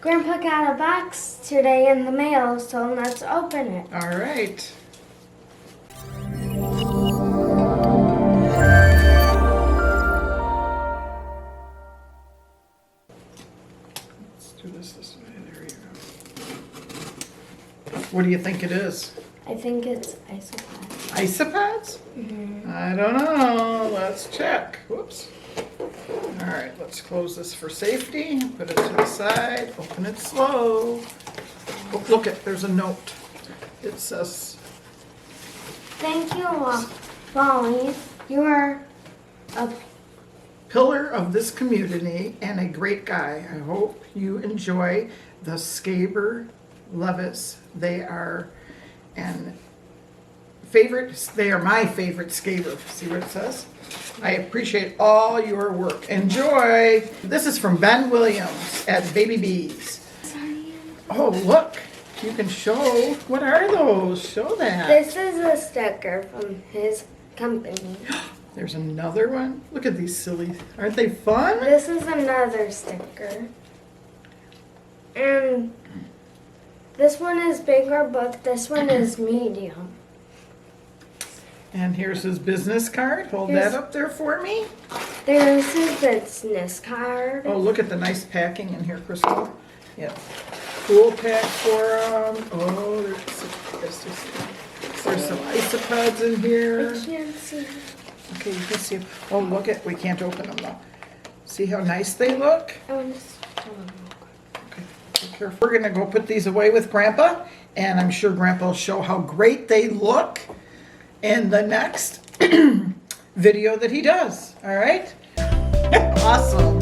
Grandpa got a box today in the mail, so let's open it. All right. Let's do this way. There you go. What do you think it is? I think it's Isopods. Isopods? Mm-hmm. I don't know. Let's check. Whoops. All right, let's close this for safety. Put it to the side. Open it slow. Oh, look it. There's a note. It says, Thank you, Wally. You are a pillar of this community and a great guy. I hope you enjoy the scaber levis. They are my favorite scaber. See what it says? I appreciate all your work. Enjoy. This is from Ben Williams at Baby Bees. Oh, look. You can show. What are those? Show that. This is a sticker from his company. There's another one. Look at these silly. Aren't they fun? This is another sticker. And this one is bigger, but this one is medium. And here's his business card. Hold Here's- that up there for me. There's his business card. Oh, look at the nice packing in here, Crystal. Yep. Cool pack for oh, there's some isopods in I here. can't see. Okay, you can see them. Oh, look at, we can't open them though. See how nice they look? I want to show them real quick. Okay, be careful. We're gonna go put these away with Grandpa, and I'm sure Grandpa will show how great they look in the next video that he does. All right? Awesome.